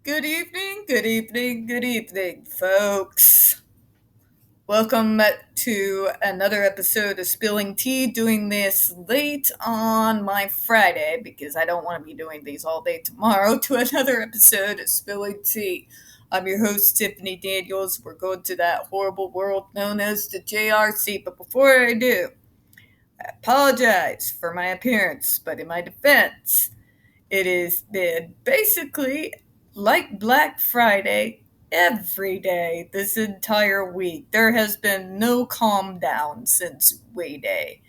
Good evening, good evening, good evening, folks. Welcome to another episode of Spilling Tea, doing this late on my Friday because I don't want to be doing these all day tomorrow, to another episode of Spilling Tea. I'm your host, Tiffany Daniels. We're going to that horrible world known as the JRC, but before I do, I apologize for my appearance, but in my defense, it has been basically like Black Friday every day this entire week. There has been no calm down since Way Day.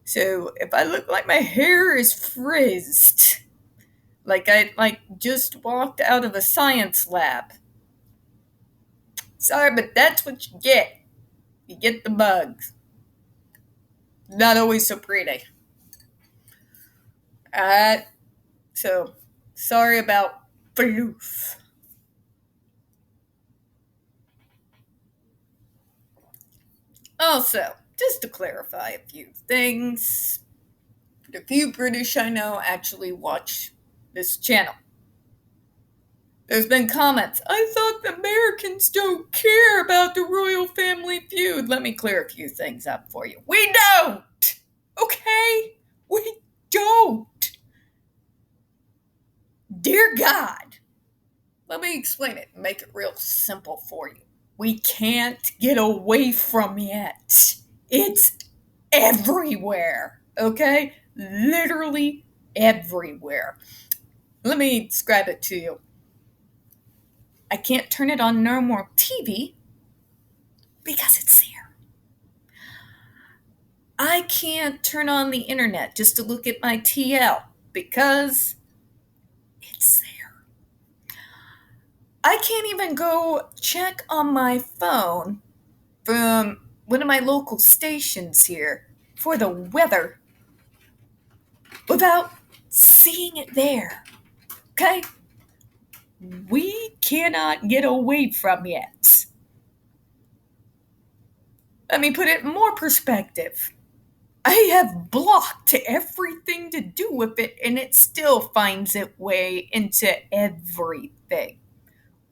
So if I look like my hair is frizzed, like I just walked out of a science lab, sorry, but that's what you get. You get the bugs. Not always so pretty. Uh, so sorry about floof. Also, just to clarify a few things, the few British I know actually watch this channel. There's been comments, I thought the Americans don't care about the royal family feud. Let me clear a few things up for you. We don't! Okay? We don't! Dear God! Let me explain it and make it real simple for you. We can't get away from it. It's everywhere, okay? Literally everywhere. Let me describe it to you. I can't turn it on normal TV because it's there. I can't turn on the internet just to look at my TL because it's there. I can't even go check on my phone from one of my local stations here for the weather without seeing it there. Okay? We cannot get away from it. Let me put it in more perspective. I have blocked everything to do with it, and it still finds its way into everything.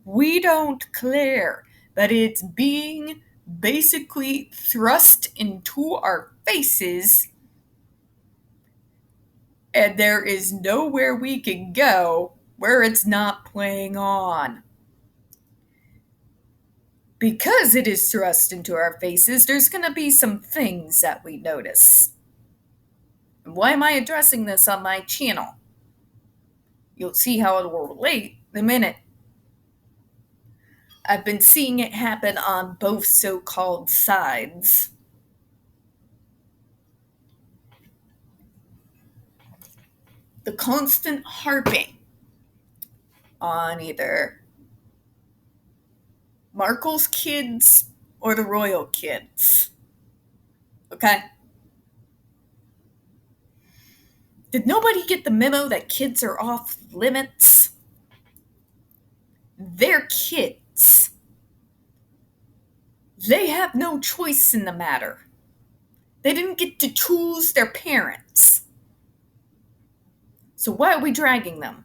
We don't care that it's being basically thrust into our faces, and there is nowhere we can go where it's not playing on. Because it is thrust into our faces, there's going to be some things that we notice. And why am I addressing this on my channel? You'll see how it will relate in a minute. I've been seeing it happen on both so-called sides. The constant harping on either Markle's kids or the royal kids. Okay? Did nobody get the memo that kids are off limits? They're kids. They have no choice in the matter. They didn't get to choose their parents. So why are we dragging them?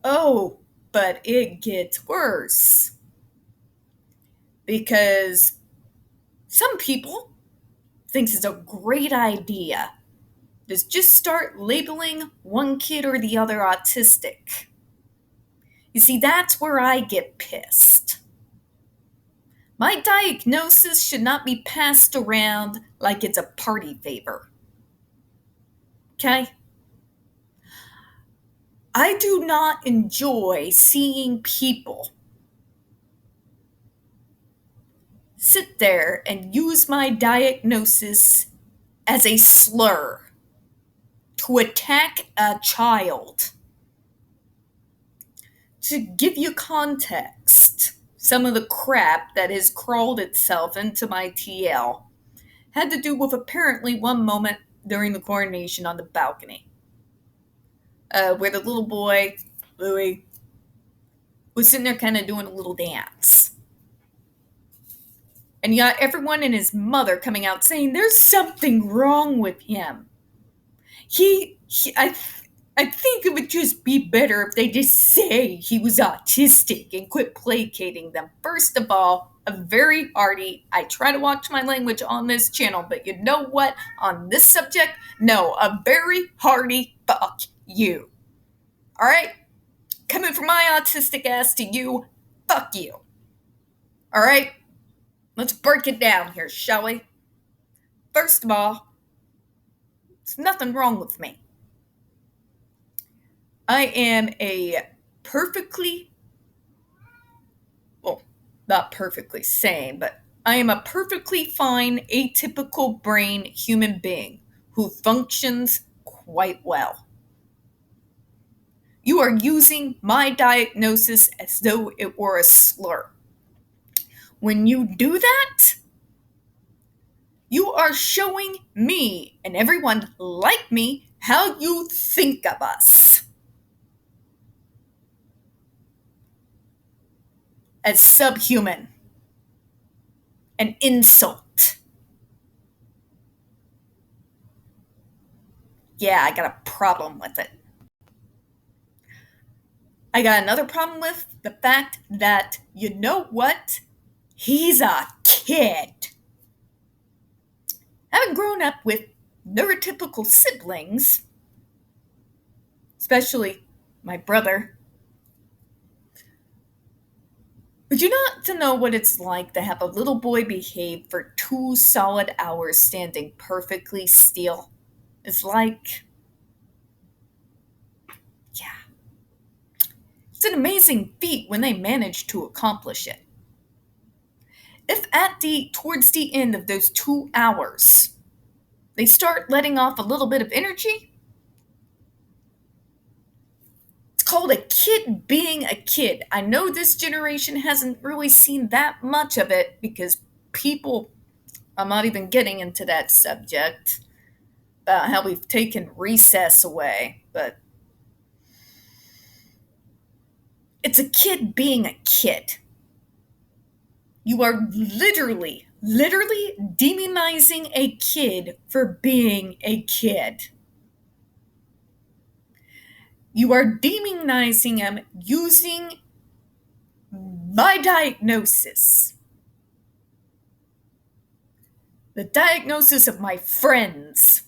Oh, but it gets worse. Because some people thinks it's a great idea to just start labeling one kid or the other autistic. You see, that's where I get pissed. My diagnosis should not be passed around like it's a party favor. Okay? I do not enjoy seeing people sit there and use my diagnosis as a slur to attack a child. To give you context, some of the crap that has crawled itself into my TL had to do with apparently one moment during the coronation on the balcony, where the little boy, Louis, was sitting there kind of doing a little dance. And you got everyone and his mother coming out saying there's something wrong with him. I I think it would just be better if they just say he was autistic and quit placating them. First of all, a very hearty, I try to watch my language on this channel, but you know what? On this subject, no, a very hearty fuck you. Alright? Coming from my autistic ass to you, fuck you. Alright? Let's break it down here, shall we? First of all, there's nothing wrong with me. I am a perfectly, well, not perfectly sane, but I am a perfectly fine, atypical brain human being who functions quite well. You are using my diagnosis as though it were a slur. When you do that, you are showing me and everyone like me how you think of us. As subhuman. An insult. Yeah, I got a problem with it. I got another problem with the fact that, you know what? He's a kid. Having grown up with neurotypical siblings, especially my brother, would you not to know what it's like to have a little boy behave for 2 solid hours standing perfectly still? It's like, yeah. It's an amazing feat when they manage to accomplish it. If towards the end of those 2 hours, they start letting off a little bit of energy, it's called a kid being a kid. I know this generation hasn't really seen that much of it because people, I'm not even getting into that subject about how we've taken recess away, but it's a kid being a kid. You are literally demonizing a kid for being a kid. You are demonizing him using my diagnosis. The diagnosis of my friends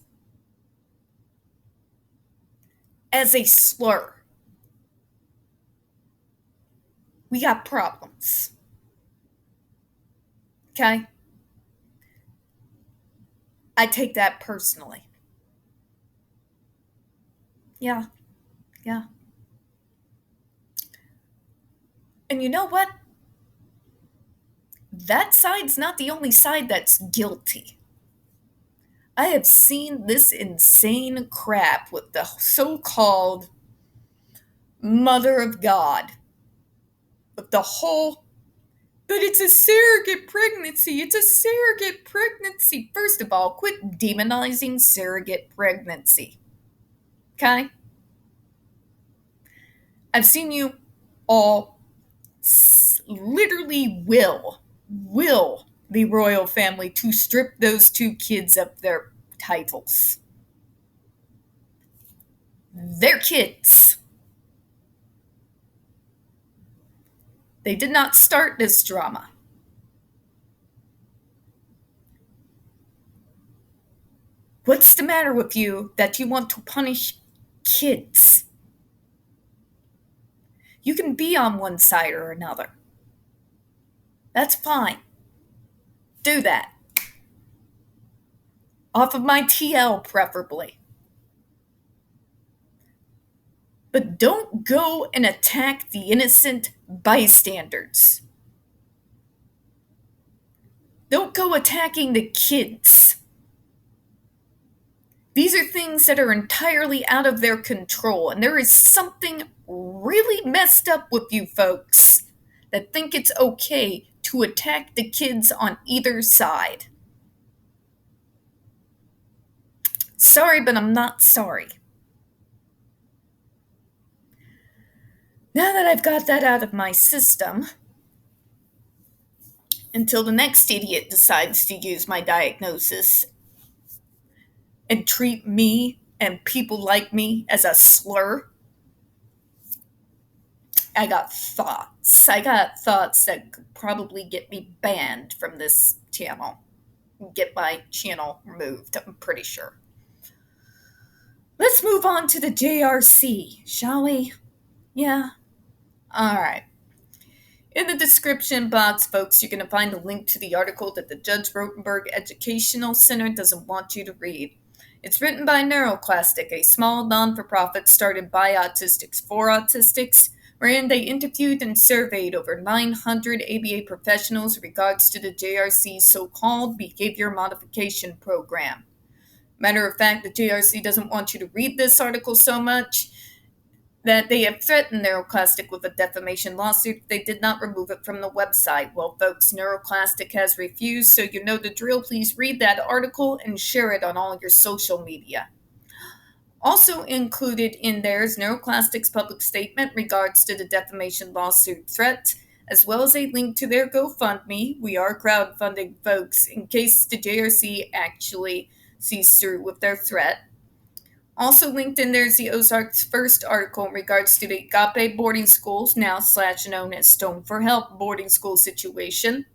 as a slur. We got problems. Okay? I take that personally. Yeah. And you know what? That side's not the only side that's guilty. I have seen this insane crap with the so-called Mother of God. With the whole, but it's a surrogate pregnancy. It's a surrogate pregnancy. First of all, quit demonizing surrogate pregnancy. Okay? I've seen you all literally will the royal family to strip those 2 kids of their titles. They're kids. They did not start this drama. What's the matter with you that you want to punish kids? You can be on one side or another. That's fine. Do that. Off of my TL, preferably. But don't go and attack the innocent bystanders. Don't go attacking the kids. These are things that are entirely out of their control, and there is something really messed up with you folks that think it's okay to attack the kids on either side. Sorry, but I'm not sorry. Now that I've got that out of my system, until the next idiot decides to use my diagnosis and treat me and people like me as a slur, I got thoughts. I got thoughts that could probably get me banned from this channel. Get my channel removed, I'm pretty sure. Let's move on to the JRC, shall we? Yeah. All right. In the description box, folks, you're going to find a link to the article that the Judge Rotenberg Educational Center doesn't want you to read. It's written by NeuroClastic, a small non-for-profit started by autistics for autistics, wherein they interviewed and surveyed over 900 ABA professionals in regards to the JRC's so-called behavior modification program. Matter of fact, the JRC doesn't want you to read this article so much that they have threatened NeuroClastic with a defamation lawsuit if they did not remove it from the website. Well, folks, NeuroClastic has refused, so you know the drill. Please read that article and share it on all your social media. Also included in there is NeuroClastic's public statement regards to the defamation lawsuit threat, as well as a link to their GoFundMe. We are crowdfunding, folks, in case the JRC actually sees through with their threat. Also linked in there is the Ozark's first article in regards to the Agape boarding schools, now known as Stone for Help boarding school situation.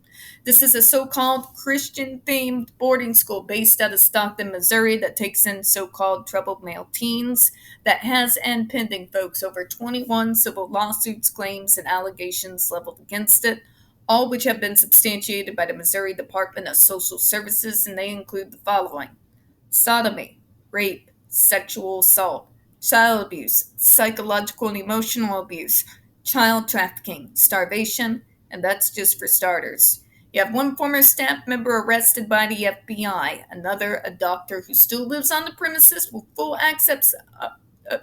This is a so-called Christian-themed boarding school based out of Stockton, Missouri that takes in so-called troubled male teens that has and pending, folks, over 21 civil lawsuits, claims, and allegations leveled against it, all which have been substantiated by the Missouri Department of Social Services, and they include the following: sodomy, rape, sexual assault, child abuse, psychological and emotional abuse, child trafficking, starvation, and that's just for starters. You have one former staff member arrested by the FBI, another a doctor who still lives on the premises with full access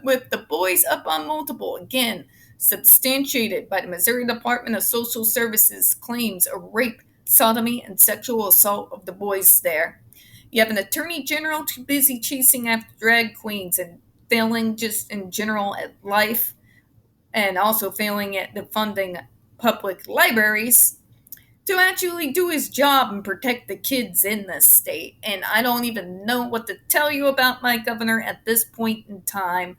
with the boys up on multiple, again, substantiated by the Missouri Department of Social Services claims of rape, sodomy, and sexual assault of the boys there. You have an attorney general too busy chasing after drag queens and failing just in general at life, and also failing at defunding public libraries to actually do his job and protect the kids in this state. And I don't even know what to tell you about my governor at this point in time.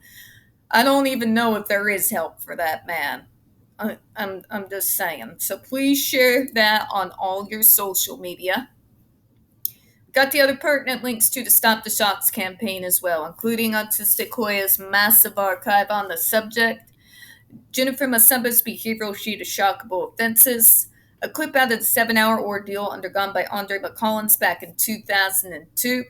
I don't even know if there is help for that man. I'm just saying. So please share that on all your social media. Got the other pertinent links to the Stop the Shocks campaign as well, including Autistic Hoya's massive archive on the subject, Jennifer Masemba's behavioral sheet of shockable offenses, a clip out of the 7-hour ordeal undergone by Andre McCollins back in 2002,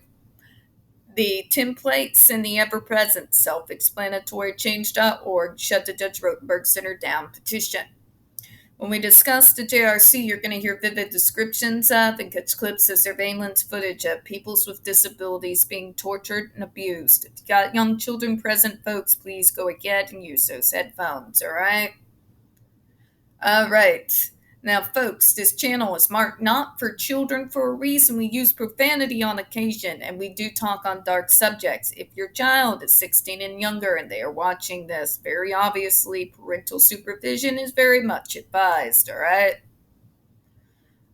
the templates, and the ever-present self-explanatory change.org Shut the Judge Rotenberg Center Down petition. When we discuss the JRC, you're going to hear vivid descriptions of and catch clips of surveillance footage of peoples with disabilities being tortured and abused. If you got young children present, folks, please go ahead and use those headphones, all right? All right. Now, folks, this channel is marked not for children for a reason. We use profanity on occasion, and we do talk on dark subjects. If your child is 16 and younger and they are watching this, very obviously, parental supervision is very much advised, all right?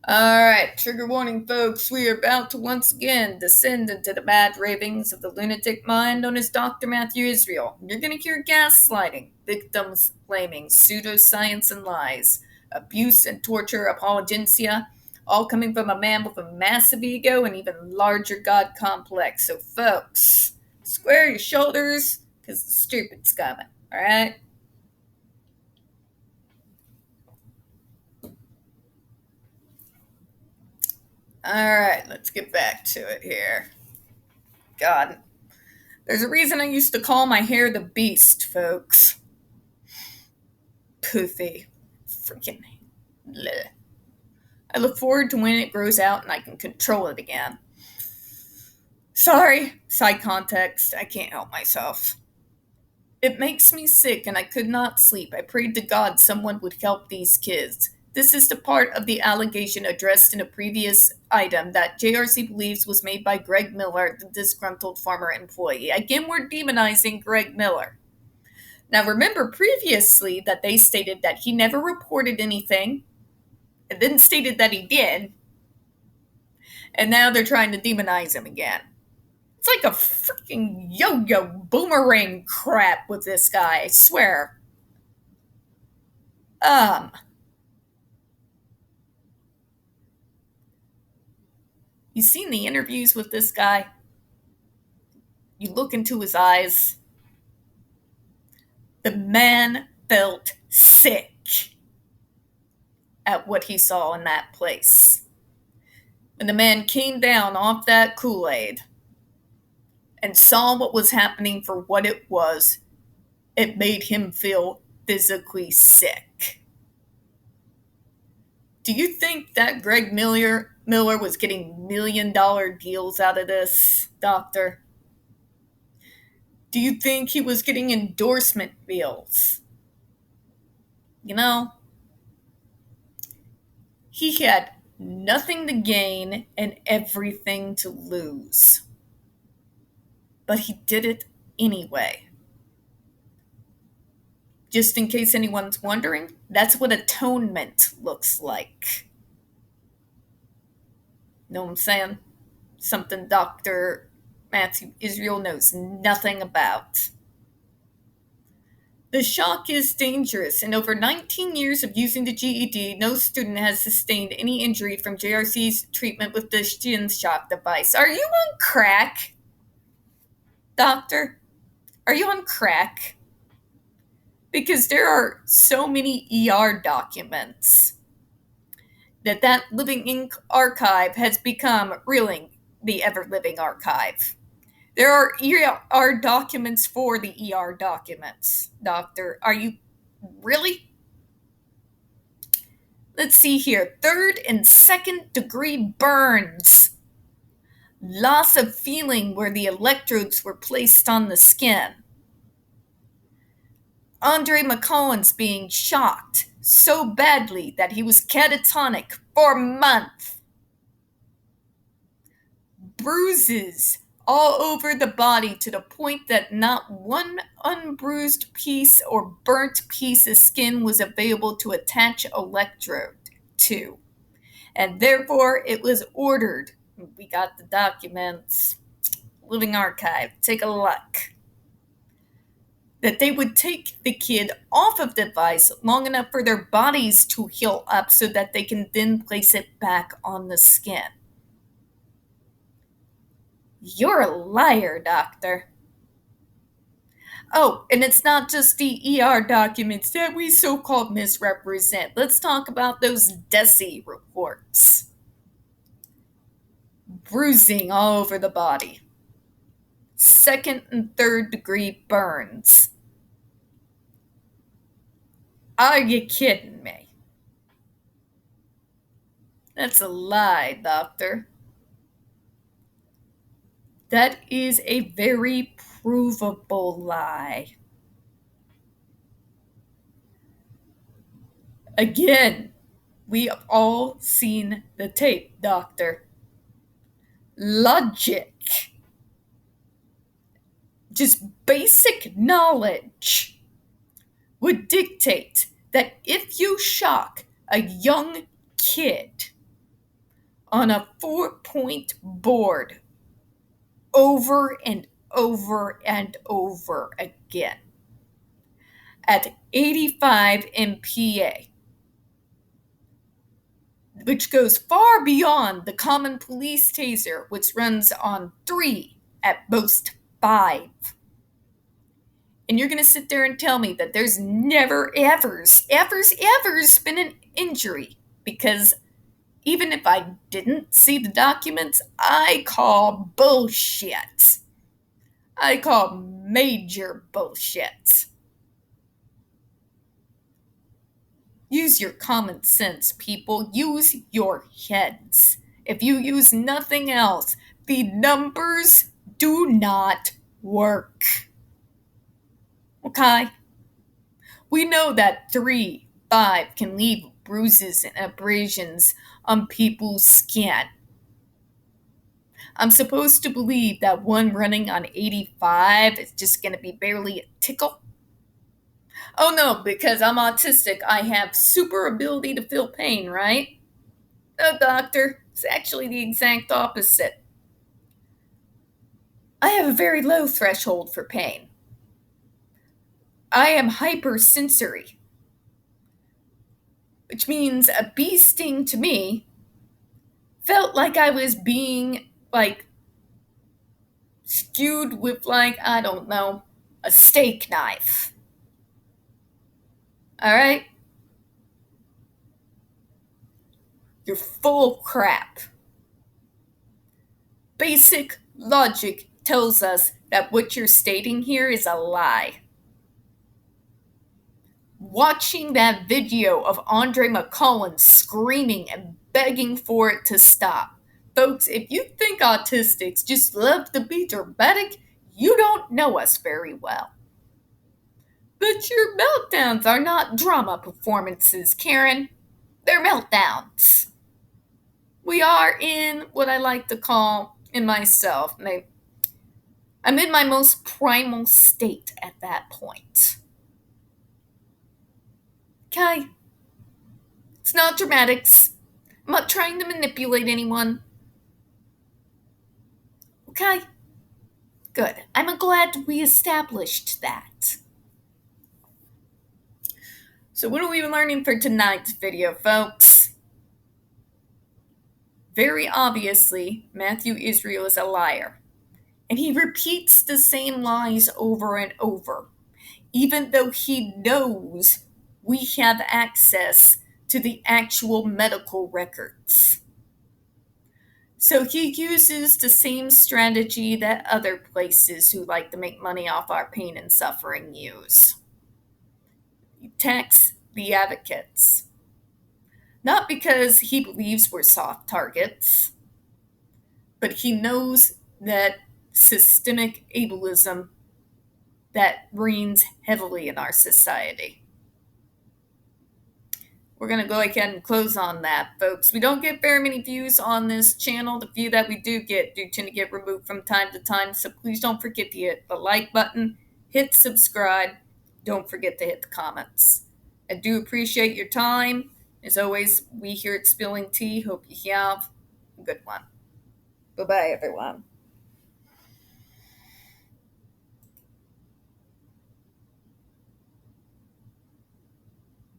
All right, trigger warning, folks. We are about to once again descend into the mad ravings of the lunatic mind known as Dr. Matthew Israel. You're going to hear gaslighting, victims blaming, pseudoscience and lies, abuse and torture, apologencia, all coming from a man with a massive ego and even larger God complex. So, folks, square your shoulders, because the stupid's coming, all right? All right, let's get back to it here. God, there's a reason I used to call my hair the beast, folks. Poofy. Freaking bleh. I look forward to when it grows out and I can control it again. Sorry, side context, I can't help myself. It makes me sick and I could not sleep. I prayed to God someone would help these kids. This is the part of the allegation addressed in a previous item that JRC believes was made by Greg Miller, the disgruntled former employee. Again, we're demonizing Greg Miller. Now, remember previously that they stated that he never reported anything, and then stated that he did, and now they're trying to demonize him again. It's like a freaking yo-yo boomerang crap with this guy, I swear. Um, you seen the interviews with this guy? You look into his eyes. The man felt sick at what he saw in that place. When the man came down off that Kool-Aid and saw what was happening for what it was, it made him feel physically sick. Do you think that Greg Miller was getting $1 million deals out of this, doctor? Do you think he was getting endorsement deals? You know, he had nothing to gain and everything to lose. But he did it anyway. Just in case anyone's wondering, that's what atonement looks like. Know what I'm saying? Something Dr. Matthew Israel knows nothing about. The shock is dangerous. In over 19 years of using the GED, no student has sustained any injury from JRC's treatment with the shin shock device. Are you on crack, doctor? Are you on crack? Because there are so many ER documents that living ink archive has become really the ever-living archive. There are ER documents for the ER documents, doctor. Are you really? Let's see here. 3rd and 2nd degree burns. Loss of feeling where the electrodes were placed on the skin. Andre McCollins being shocked so badly that he was catatonic for months. Bruises all over the body to the point that not one unbruised piece or burnt piece of skin was available to attach electrode to. And therefore, it was ordered. We got the documents. Living Archive. Take a look. That they would take the kid off of the device long enough for their bodies to heal up so that they can then place it back on the skin. You're a liar, doctor. Oh, and it's not just the ER documents that we so-called misrepresent. Let's talk about those DESI reports. Bruising all over the body. 2nd and 3rd degree burns. Are you kidding me? That's a lie, doctor. That is a very provable lie. Again, we have all seen the tape, doctor. Logic. Just basic knowledge would dictate that if you shock a young kid on a 4-point board over and over and over again at 85 MPa, which goes far beyond the common police taser, which runs on 3 at most 5. And you're going to sit there and tell me that there's never, ever been an injury, because even if I didn't see the documents, I call bullshit. I call major bullshit. Use your common sense, people. Use your heads. If you use nothing else, the numbers do not work. Okay? We know that 3, 5 can leave bruises and abrasions on people's skin. I'm supposed to believe that one running on 85 is just going to be barely a tickle? Oh no, because I'm autistic, I have super ability to feel pain, right? No, doctor, it's actually the exact opposite. I have a very low threshold for pain. I am hypersensory, which means a bee sting to me felt like I was being, skewed with, I don't know, a steak knife. All right? You're full of crap. Basic logic tells us that what you're stating here is a lie. Watching that video of Andre McCullin screaming and begging for it to stop. Folks, if you think autistics just love to be dramatic, you don't know us very well. But your meltdowns are not drama performances, Karen. They're meltdowns. We are in what I like to call, in myself, I'm in my most primal state at that point. Okay? It's not dramatics. I'm not trying to manipulate anyone. Okay? Good. I'm glad we established that. So what are we learning for tonight's video, folks? Very obviously, Matthew Israel is a liar. And he repeats the same lies over and over, even though he knows we have access to the actual medical records. So he uses the same strategy that other places who like to make money off our pain and suffering use. He attacks the advocates. Not because he believes we're soft targets, but he knows that systemic ableism that reigns heavily in our society. We're going to go ahead and close on that, folks. We don't get very many views on this channel. The few that we do tend to get removed from time to time, so please don't forget to hit the like button, hit subscribe, don't forget to hit the comments. I do appreciate your time. As always, we here at Spilling Tea hope you have a good one. Bye-bye, everyone.